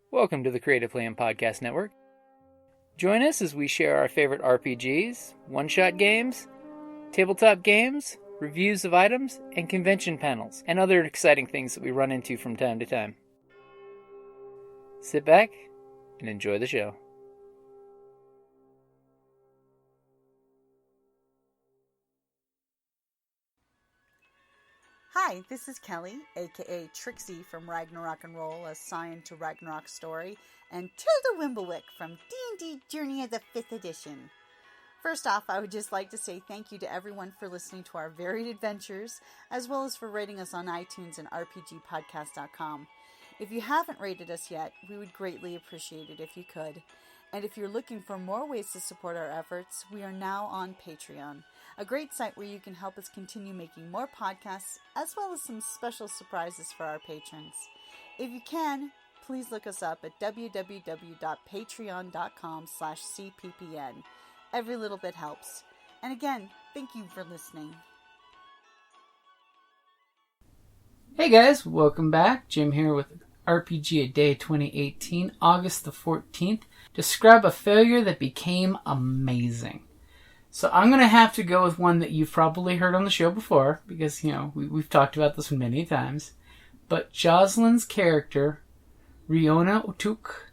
Welcome to the Creative Plan Podcast Network. Join us as we share our favorite RPGs, one-shot games, tabletop games, reviews of items, and convention panels, and other exciting things that we run into from time to time. Sit back and enjoy the show. Hi, this is Kelly, aka Trixie from Ragnarok and Roll, a Scion to Ragnarok story, and Tilda Wimblewick from D&D Journey of the 5th Edition. First off, I would just like to say thank you to everyone for listening to our varied adventures, as well as for rating us on iTunes and RPGpodcast.com. If you haven't rated us yet, we would greatly appreciate it if you could. And if you're looking for more ways to support our efforts, we are now on Patreon, a great site where you can help us continue making more podcasts, as well as some special surprises for our patrons. If you can, please look us up at www.patreon.com/cppn. Every little bit helps. And again, thank you for listening. Hey guys, welcome back. Jim here with RPGADAY2018, August the 14th. Describe a failure that became amazing. So I'm going to have to go with one that you've probably heard on the show before, because, we've talked about this one many times. But Jocelyn's character, Riona Otuk,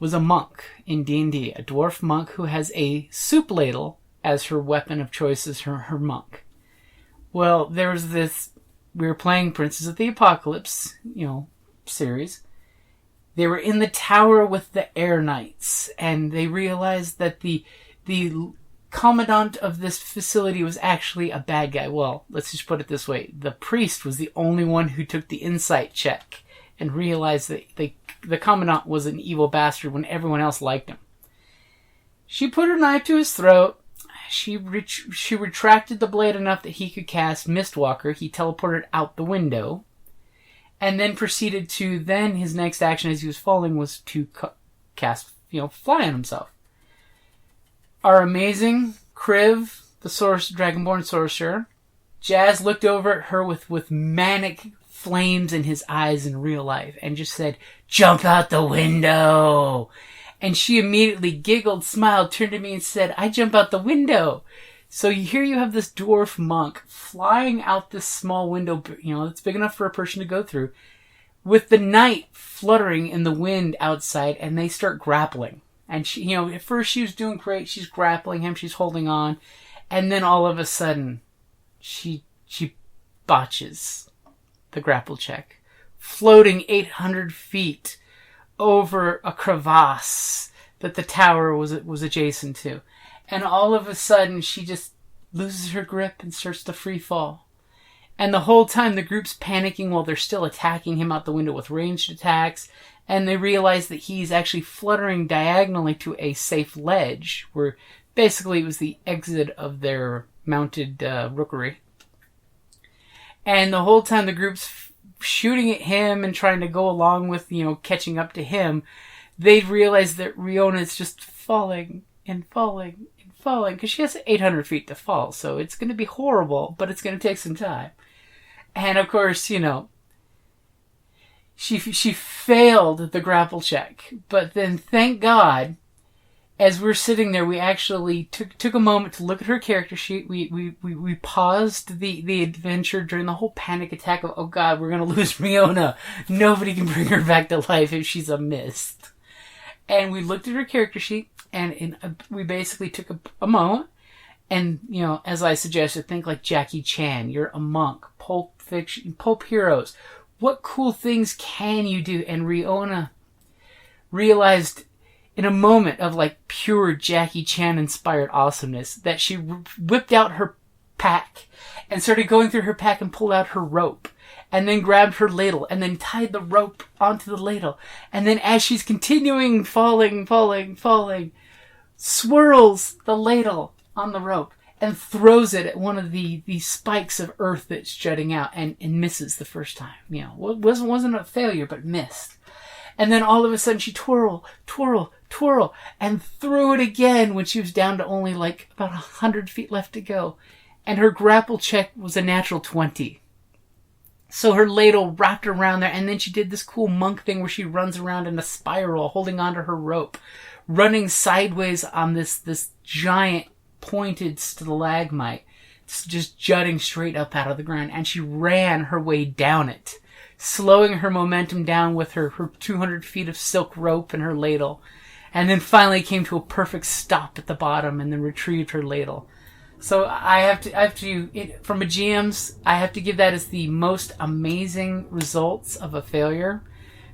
was a monk in D&D, a dwarf monk who has a soup ladle as her weapon of choice as her monk. Well, there was this, we were playing Princess of the Apocalypse, series. They were in the tower with the Air Knights, and they realized that the commandant of this facility was actually a bad guy. Well, let's just put it this way. The priest was the only one who took the insight check and realized that the commandant was an evil bastard when everyone else liked him. She put her knife to his throat. She retracted the blade enough that he could cast Mistwalker. He teleported out the window. And then proceeded to, his next action as he was falling was to cast, fly on himself. Our amazing Kriv, the Dragonborn sorcerer, Jazz looked over at her with manic flames in his eyes in real life and just said, "Jump out the window!" And she immediately giggled, smiled, turned to me and said, "I jump out the window!" So here you have this dwarf monk flying out this small window, that's big enough for a person to go through, with the night fluttering in the wind outside, and they start grappling. And she, at first she was doing great. She's grappling him. She's holding on. And then all of a sudden, she botches the grapple check, floating 800 feet over a crevasse that the tower was adjacent to. And all of a sudden, she just loses her grip and starts to free fall. And the whole time, the group's panicking while they're still attacking him out the window with ranged attacks. And they realize that he's actually fluttering diagonally to a safe ledge, where basically it was the exit of their mounted rookery. And the whole time, the group's shooting at him and trying to go along with, catching up to him. They realize that Riona is just falling and falling and falling, because she has 800 feet to fall, so it's going to be horrible, but it's going to take some time. And of course, she failed the grapple check, but then thank God, as we're sitting there, we actually took a moment to look at her character sheet. We paused the adventure during the whole panic attack of, oh God, we're going to lose Riona. Nobody can bring her back to life if she's a mist. And we looked at her character sheet, and we basically took a moment, and, as I suggested, think like Jackie Chan. You're a monk, Pulp Fiction, Pulp Heroes. What cool things can you do? And Riona realized in a moment of pure Jackie Chan inspired awesomeness that she whipped out her pack and started going through her pack and pulled out her rope. And then grabbed her ladle, and then tied the rope onto the ladle. And then as she's continuing falling, swirls the ladle on the rope and throws it at one of the spikes of earth that's jutting out and misses the first time. Wasn't a failure, but missed. And then all of a sudden she twirl, and threw it again when she was down to only about 100 feet left to go. And her grapple check was a natural 20. So her ladle wrapped around there, and then she did this cool monk thing where she runs around in a spiral, holding onto her rope, running sideways on this giant pointed stalagmite, just jutting straight up out of the ground, and she ran her way down it, slowing her momentum down with her 200 feet of silk rope and her ladle, and then finally came to a perfect stop at the bottom and then retrieved her ladle. So I have to, from a GM's, I have to give that as the most amazing results of a failure,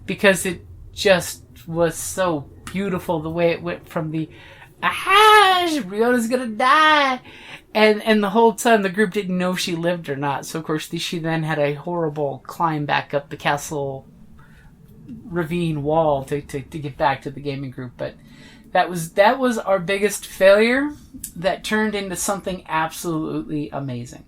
because it just was so beautiful the way it went from the, Riona's gonna die, and the whole time the group didn't know if she lived or not. So of course she then had a horrible climb back up the castle ravine wall to get back to the gaming group. But that was our biggest failure that turned into something absolutely amazing.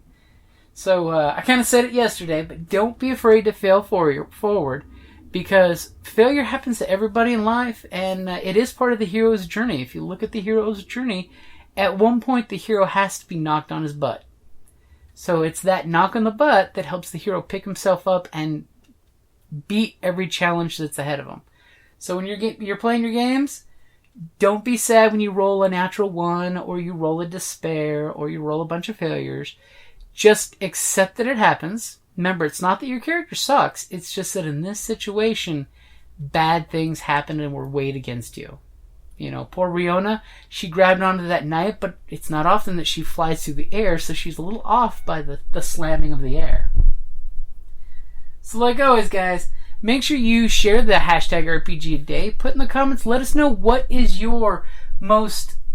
So I kind of said it yesterday, but don't be afraid to fail forward, because failure happens to everybody in life, and it is part of the hero's journey. If you look at the hero's journey, at one point the hero has to be knocked on his butt. So it's that knock on the butt that helps the hero pick himself up and beat every challenge that's ahead of him. So when you're playing your games, don't be sad when you roll a natural 1, or you roll a despair, or you roll a bunch of failures. Just accept that it happens. Remember, it's not that your character sucks. It's just that in this situation, bad things happened and were weighed against you. You know, poor Riona, she grabbed onto that knife, but it's not often that she flies through the air, so she's a little off by the slamming of the air. So like always, guys, make sure you share the hashtag RPGAday. Put in the comments, let us know what is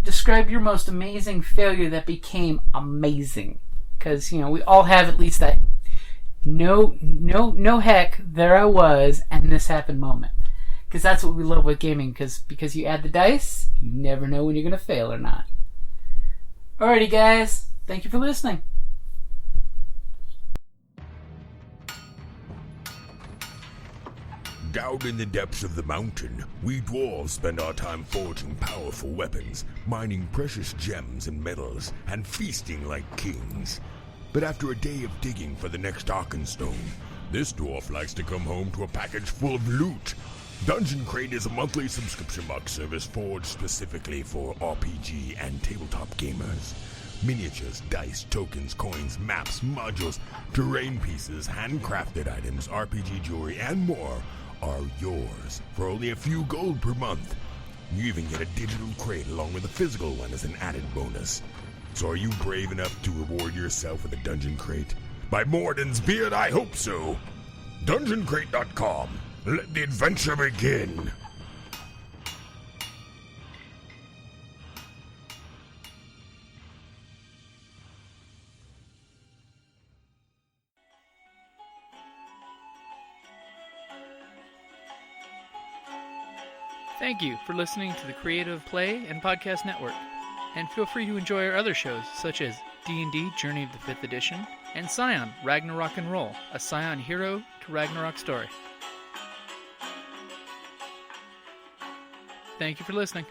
describe your most amazing failure that became amazing. Because, we all have at least that no heck, there I was, and this happened moment. Because that's what we love with gaming, because you add the dice, you never know when you're going to fail or not. Alrighty, guys, thank you for listening. Down in the depths of the mountain, we dwarves spend our time forging powerful weapons, mining precious gems and metals, and feasting like kings. But after a day of digging for the next Arkenstone, this dwarf likes to come home to a package full of loot. Dungeon Crate is a monthly subscription box service forged specifically for RPG and tabletop gamers. Miniatures, dice, tokens, coins, maps, modules, terrain pieces, handcrafted items, RPG jewelry, and more are yours for only a few gold per month. You even get a digital crate along with a physical one as an added bonus. So are you brave enough to reward yourself with a Dungeon Crate? By Morden's beard, I hope so. DungeonCrate.com. Let the adventure begin. Thank you for listening to the Creative Play and Podcast Network. And feel free to enjoy our other shows, such as D&D Journey of the 5th Edition, and Scion Ragnarok and Roll, a Scion hero to Ragnarok story. Thank you for listening.